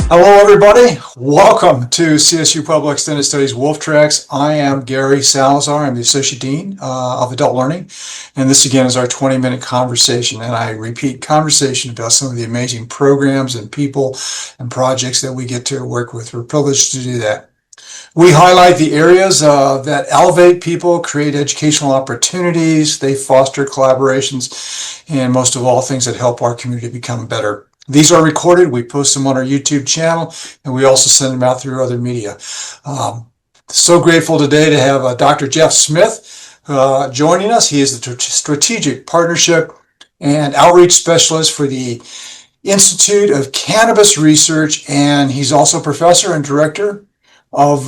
Hello, everybody. Welcome to CSU Pueblo Extended Studies Wolf Tracks. I am Gary Salazar. I'm the Associate Dean of Adult Learning. And this again is our 20-minute conversation. And I repeat, conversation about some of the amazing programs and people and projects that we get to work with. We're privileged to do that. We highlight the areas that elevate people, create educational opportunities, they foster collaborations, and most of all, things that help our community become better. These are recorded. We post them on our YouTube channel, and we also send them out through other media. So grateful today to have Dr. Jeff Smith joining us. He is the Strategic Partnership and Outreach Specialist for the Institute of Cannabis Research, and he's also professor and director of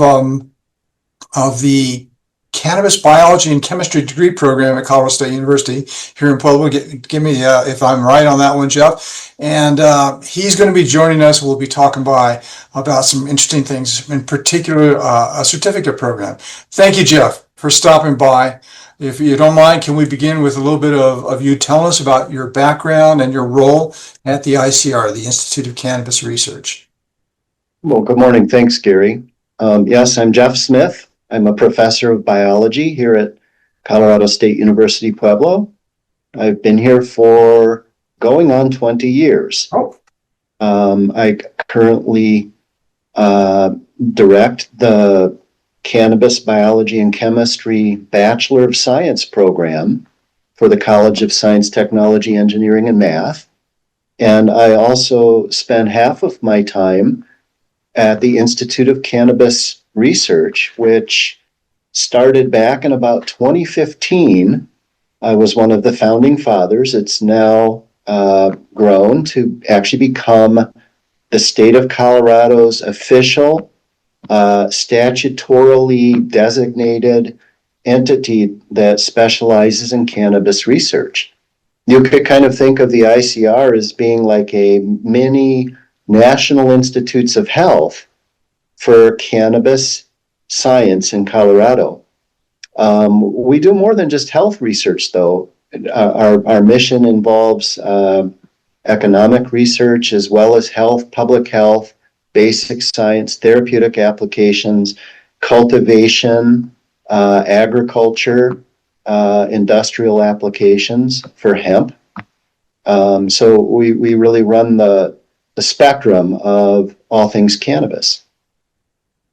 the Cannabis Biology and Chemistry degree program at Colorado State University here in Pueblo. Give me if I'm right on that one, Jeff. And he's going to be joining us. We'll be talking about some interesting things, in particular a certificate program. Thank you, Jeff, for stopping by. If you don't mind, can we begin with a little bit of you telling us about your background and your role at the ICR, the Institute of Cannabis Research? Well, good morning. Thanks, Gary. Yes, I'm Jeff Smith. I'm a professor of biology here at Colorado State University, Pueblo. I've been here for going on 20 years. I currently direct the Cannabis Biology and Chemistry Bachelor of Science program for the College of Science, Technology, Engineering, and Math. And I also spend half of my time at the Institute of Cannabis Research, which started back in about 2015. I was one of the founding fathers. It's now grown to actually become the state of Colorado's official statutorily designated entity that specializes in cannabis research. You could kind of think of the ICR as being like a mini National Institutes of Health for cannabis science in Colorado. We do more than just health research, though. Our mission involves economic research as well as health, public health, basic science, therapeutic applications, cultivation, agriculture, industrial applications for hemp. So we really run the spectrum of all things cannabis.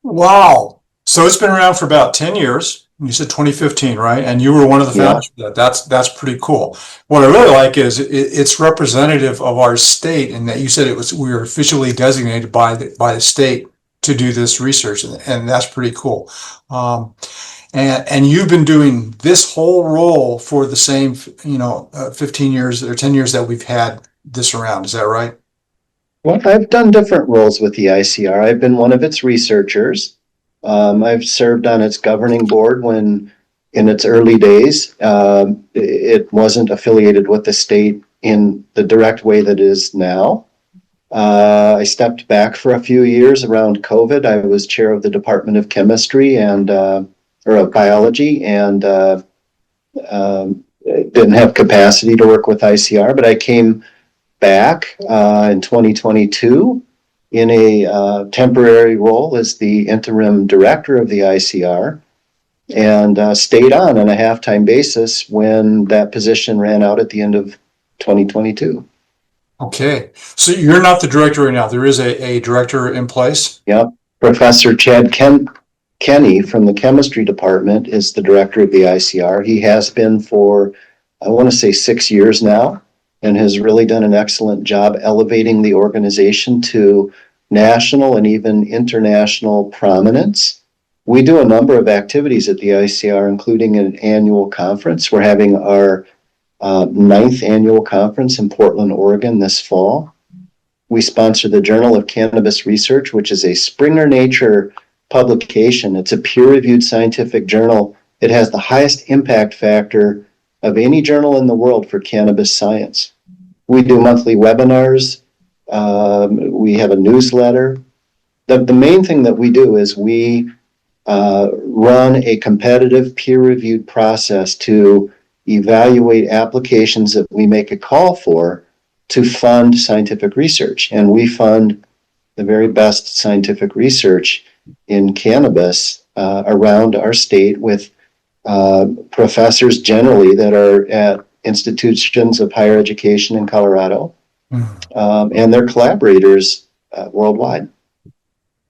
Wow. So it's been around for about 10 years. You said 2015, right? And you were one of the founders of that. That's pretty cool. What I really like is it's representative of our state, and that you said we were officially designated by the state to do this research, and that's pretty cool. And you've been doing this whole role for the same 15 years or 10 years that we've had this around. Is that right? Well, I've done different roles with the ICR. I've been one of its researchers. I've served on its governing board when, in its early days, it wasn't affiliated with the state in the direct way that it is now. I stepped back for a few years around COVID. I was chair of the Department of Chemistry or of Biology, and didn't have capacity to work with ICR, but I came back in 2022 in a temporary role as the interim director of the ICR, and stayed on a half-time basis when that position ran out at the end of 2022. Okay. So you're not the director right now. There is a director in place? Yep. Professor Chad Kenny from the chemistry department is the director of the ICR. He has been for, I want to say, 6 years now, and has really done an excellent job elevating the organization to national and even international prominence. We do a number of activities at the ICR, including an annual conference. We're having our 9th annual conference in Portland, Oregon this fall. We sponsor the Journal of Cannabis Research, which is a Springer Nature publication. It's a peer-reviewed scientific journal. It has the highest impact factor of any journal in the world for cannabis science. We do monthly webinars. We have a newsletter. The main thing that we do is we run a competitive peer-reviewed process to evaluate applications that we make a call for to fund scientific research. And we fund the very best scientific research in cannabis around our state with professors generally that are at institutions of higher education in Colorado, and their collaborators worldwide.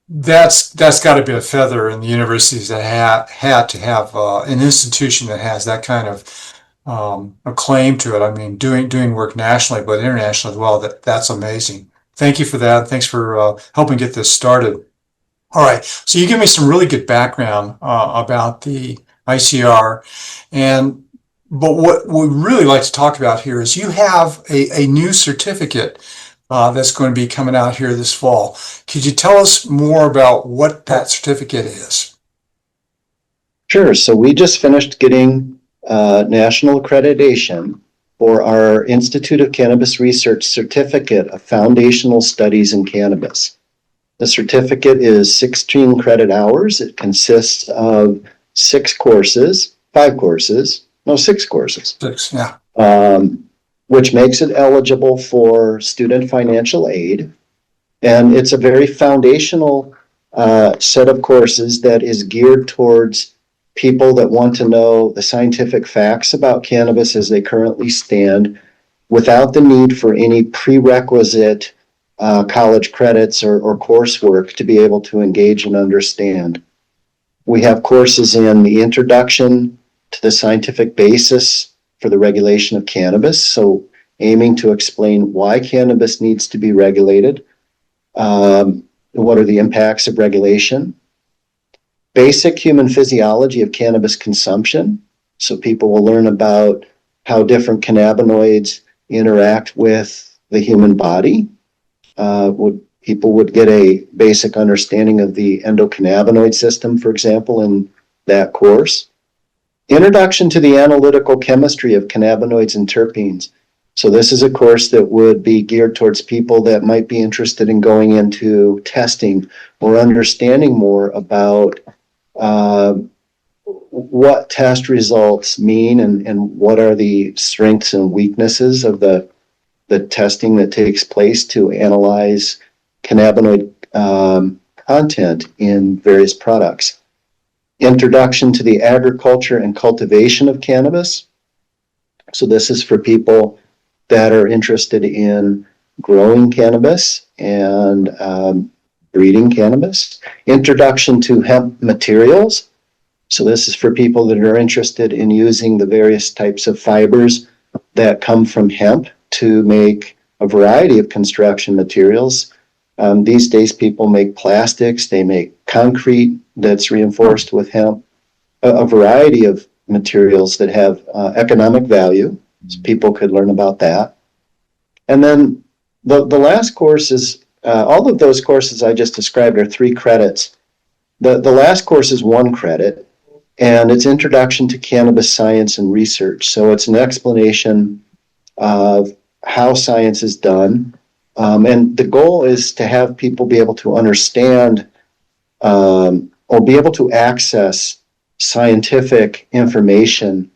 That's got to be a feather in the universities that had to have an institution that has that kind of a claim to it. I mean, doing work nationally, but internationally as well. That's amazing. Thank you for that. Thanks for helping get this started. All right, so you give me some really good background about the ICR, but what we really like to talk about here is you have a new certificate that's going to be coming out here this fall. Could you tell us more about what that certificate is? Sure. So we just finished getting national accreditation for our Institute of Cannabis Research Certificate of Foundational Studies in Cannabis. The certificate is 16 credit hours. It consists of six courses, Yeah. Which makes it eligible for student financial aid. And it's a very foundational set of courses that is geared towards people that want to know the scientific facts about cannabis as they currently stand without the need for any prerequisite college credits or coursework to be able to engage and understand. We have courses in the introduction to the scientific basis for the regulation of cannabis, so aiming to explain why cannabis needs to be regulated, what are the impacts of regulation, basic human physiology of cannabis consumption, so people will learn about how different cannabinoids interact with the human body. People would get a basic understanding of the endocannabinoid system, for example, in that course. Introduction to the analytical chemistry of cannabinoids and terpenes. So this is a course that would be geared towards people that might be interested in going into testing or understanding more about what test results mean and what are the strengths and weaknesses of the testing that takes place to analyze cannabinoid content in various products. Introduction to the agriculture and cultivation of cannabis. So this is for people that are interested in growing cannabis and breeding cannabis. Introduction to hemp materials. So this is for people that are interested in using the various types of fibers that come from hemp to make a variety of construction materials. These days, people make plastics, they make concrete that's reinforced with hemp, a variety of materials that have economic value. So people could learn about that. And then the last course is, all of those courses I just described are 3 credits. The last course is 1 credit, and it's Introduction to Cannabis Science and Research. So it's an explanation of how science is done. And the goal is to have people be able to understand or be able to access scientific information.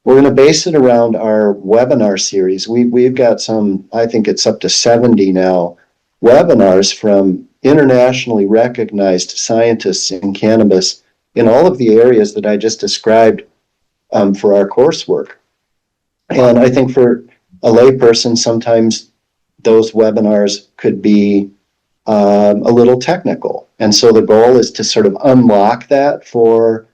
We're going to base it around our webinar series. We've got some, I think it's up to 70 now, webinars from internationally recognized scientists in cannabis in all of the areas that I just described for our coursework. And I think for a layperson, sometimes those webinars could be a little technical. And so the goal is to sort of unlock that for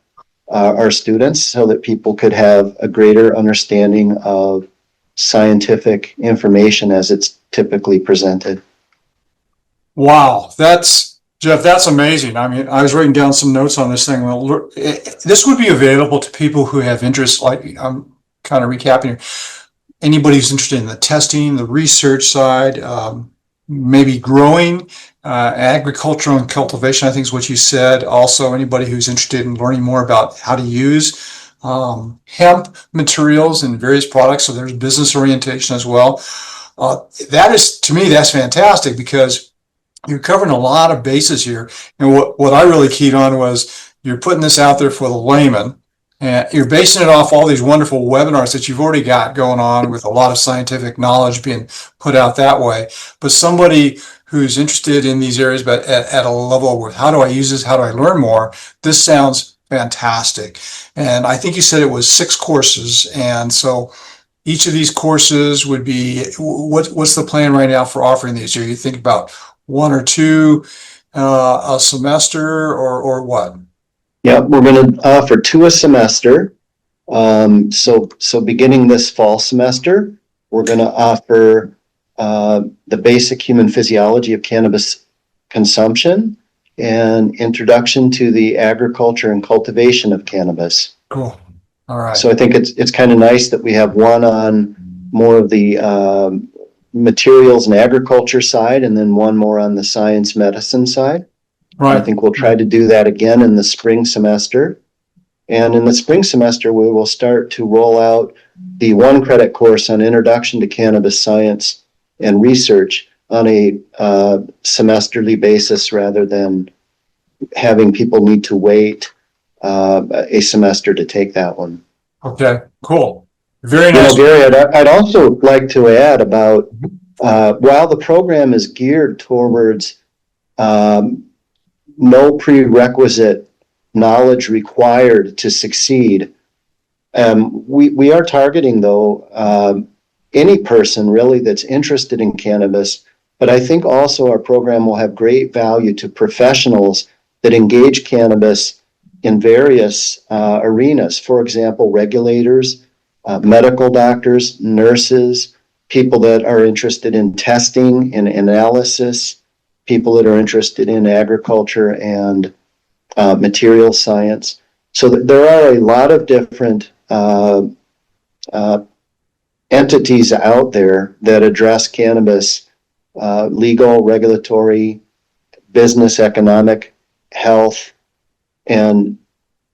our students so that people could have a greater understanding of scientific information as it's typically presented. Wow, Jeff, that's amazing. I mean, I was writing down some notes on this thing. Well, this would be available to people who have interest, like I'm kind of recapping here. Anybody who's interested in the testing, the research side, maybe growing, agriculture and cultivation, I think is what you said. Also, anybody who's interested in learning more about how to use hemp materials and various products. So there's business orientation as well. That is, to me, that's fantastic because you're covering a lot of bases here. And what I really keyed on was you're putting this out there for the layman. And you're basing it off all these wonderful webinars that you've already got going on with a lot of scientific knowledge being put out that way. But somebody who's interested in these areas, but at a level with how do I use this? How do I learn more? This sounds fantastic. And I think you said it was 6 courses. And so each of these courses would be, what's the plan right now for offering these? Are you think about 1 or 2 a semester or what? Yeah, we're going to offer 2 a semester. So beginning this fall semester, we're going to offer the basic human physiology of cannabis consumption and introduction to the agriculture and cultivation of cannabis. Cool. All right. So I think it's kind of nice that we have one on more of the materials and agriculture side, and then one more on the science medicine side. Right. I think we'll try to do that again in the spring semester. And in the spring semester, we will start to roll out the 1 credit course on Introduction to Cannabis Science and Research on a semesterly basis rather than having people need to wait a semester to take that one. Okay, cool. Very nice. Gary, I'd also like to add about while the program is geared towards no prerequisite knowledge required to succeed. We are targeting, though, any person really that's interested in cannabis, but I think also our program will have great value to professionals that engage cannabis in various arenas. For example, regulators, medical doctors, nurses, people that are interested in testing and analysis, people that are interested in agriculture and material science. So there are a lot of different entities out there that address cannabis, legal, regulatory, business, economic, health, and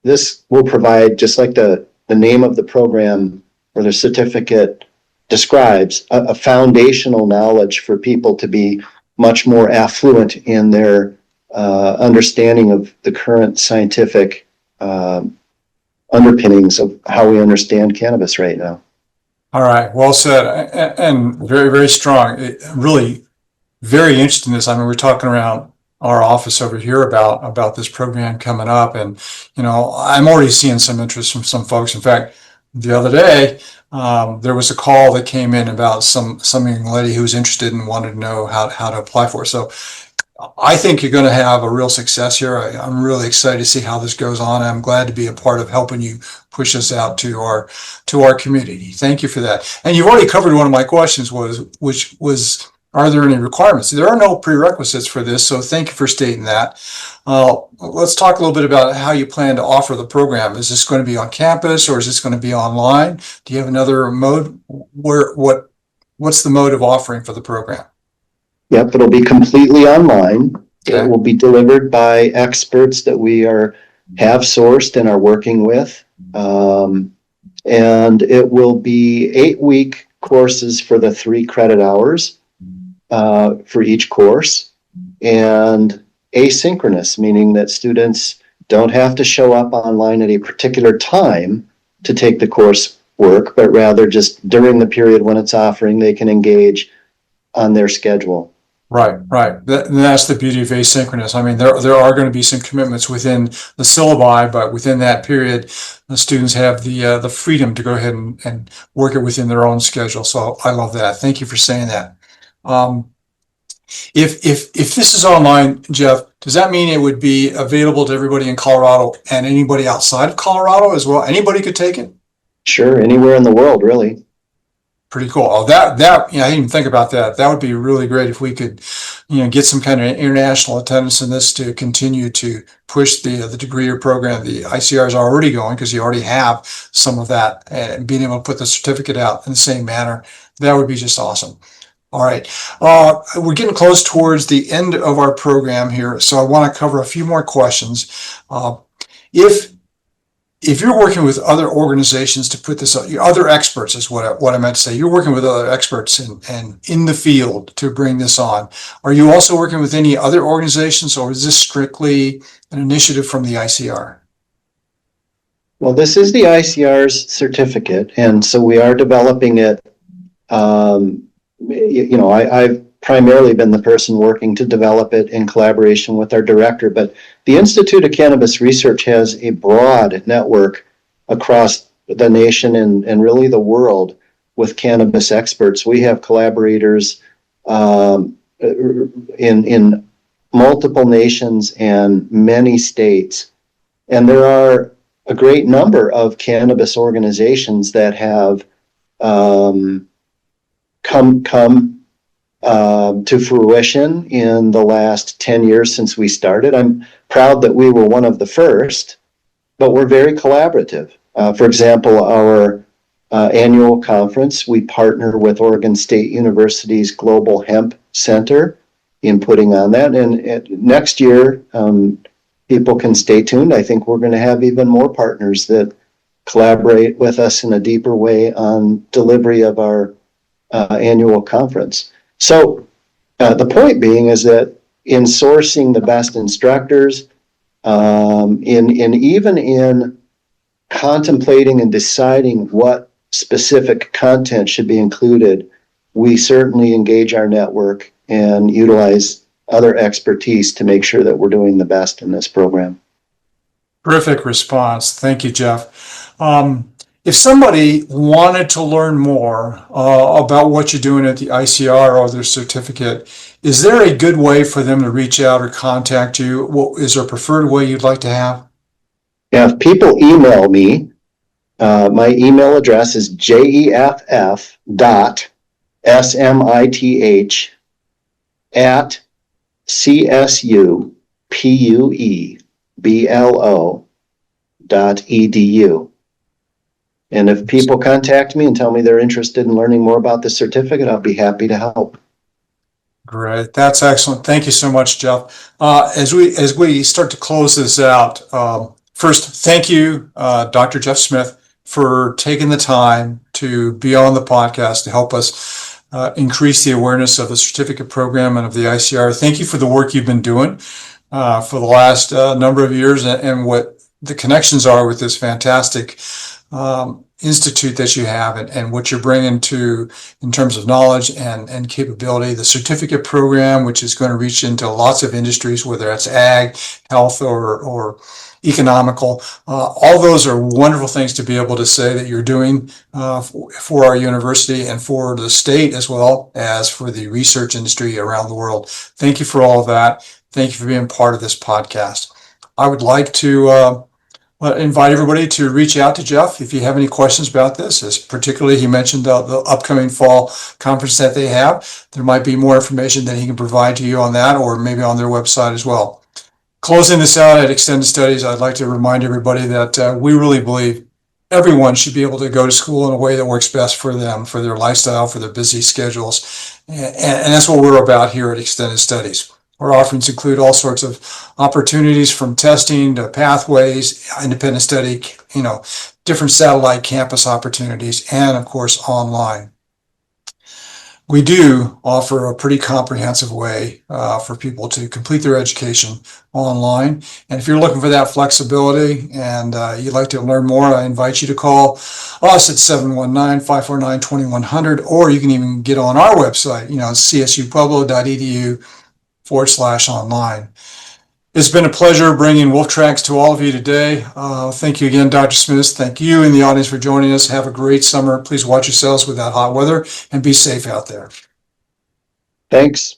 this will provide, just like the name of the program or the certificate describes, a foundational knowledge for people to be much more affluent in their understanding of the current scientific underpinnings of how we understand cannabis right now. All right, well said, and very, very strong. Really very interested in this. I mean, we're talking around our office over here about this program coming up, and I'm already seeing some interest from some folks. In fact, the other day, there was a call that came in about some young lady who was interested and wanted to know how to apply for it. So I think you're going to have a real success here. I'm really excited to see how this goes on. I'm glad to be a part of helping you push this out to our community. Thank you for that. And you've already covered one of my questions, which was, are there any requirements? There are no prerequisites for this, so thank you for stating that. Let's talk a little bit about how you plan to offer the program. Is this going to be on campus or is this going to be online? Do you have another mode? What's the mode of offering for the program? Yep, it'll be completely online. Okay. It will be delivered by experts that we have sourced and are working with. And it will be 8-week courses for the 3 credit hours for each course, and asynchronous, meaning that students don't have to show up online at a particular time to take the coursework, but rather just during the period when it's offering, they can engage on their schedule. Right. That's the beauty of asynchronous. I mean, there are going to be some commitments within the syllabi, but within that period, the students have the freedom to go ahead and work it within their own schedule. So I love that. Thank you for saying that. If this is online, Jeff, does that mean it would be available to everybody in Colorado and anybody outside of Colorado as well? Anybody could take it? Sure, anywhere in the world, really. Pretty cool. Oh, that I didn't even think about that. That would be really great if we could, get some kind of international attendance in this to continue to push the degree or program. The ICR is already going because you already have some of that, and being able to put the certificate out in the same manner, that would be just awesome. All right. We're getting close towards the end of our program here, so I want to cover a few more questions. If you're working with other organizations to put this up, other experts is what I meant to say. You're working with other experts and in the field to bring this on. Are you also working with any other organizations, or is this strictly an initiative from the ICR? Well, this is the ICR's certificate, and so we are developing it. I've primarily been the person working to develop it in collaboration with our director. But the Institute of Cannabis Research has a broad network across the nation and really the world with cannabis experts. We have collaborators in multiple nations and many states. And there are a great number of cannabis organizations that have come to fruition in the last 10 years since we started. I'm proud that we were one of the first, but we're very collaborative. For example, our annual conference, we partner with Oregon State University's Global Hemp Center in putting on that. And next year, people can stay tuned. I think we're going to have even more partners that collaborate with us in a deeper way on delivery of our annual conference. So the point being is that in sourcing the best instructors, even in contemplating and deciding what specific content should be included, we certainly engage our network and utilize other expertise to make sure that we're doing the best in this program. Terrific response. Thank you, Jeff. If somebody wanted to learn more about what you're doing at the ICR or their certificate, is there a good way for them to reach out or contact you? Is there a preferred way you'd like to have? Yeah, if people email me, my email address is jeff.smith@csupueblo.edu. And if people contact me and tell me they're interested in learning more about the certificate, I'll be happy to help. Great. That's excellent. Thank you so much, Jeff. As we start to close this out, first, thank you, Dr. Jeff Smith, for taking the time to be on the podcast to help us increase the awareness of the certificate program and of the ICR. Thank you for the work you've been doing for the last number of years and what the connections are with this fantastic institute that you have and what you're bringing to in terms of knowledge and capability. The certificate program, which is going to reach into lots of industries, whether that's ag, health, or economical. All those are wonderful things to be able to say that you're doing for our university and for the state as well as for the research industry around the world. Thank you for all of that. Thank you for being part of this podcast. I would like to invite everybody to reach out to Jeff if you have any questions about this. As particularly, he mentioned the upcoming fall conference that they have. There might be more information that he can provide to you on that, or maybe on their website as well. Closing this out at Extended Studies, I'd like to remind everybody that we really believe everyone should be able to go to school in a way that works best for them, for their lifestyle, for their busy schedules. And that's what we're about here at Extended Studies. Our offerings include all sorts of opportunities from testing to pathways, independent study, different satellite campus opportunities, and of course, online. We do offer a pretty comprehensive way for people to complete their education online. And if you're looking for that flexibility and you'd like to learn more, I invite you to call us at 719-549-2100, or you can even get on our website, csupueblo.edu/online. It's been a pleasure bringing Wolf Tracks to all of you today. Thank you again, Dr. Smith. Thank you in the audience for joining us. Have a great summer. Please watch yourselves with that hot weather and be safe out there. Thanks.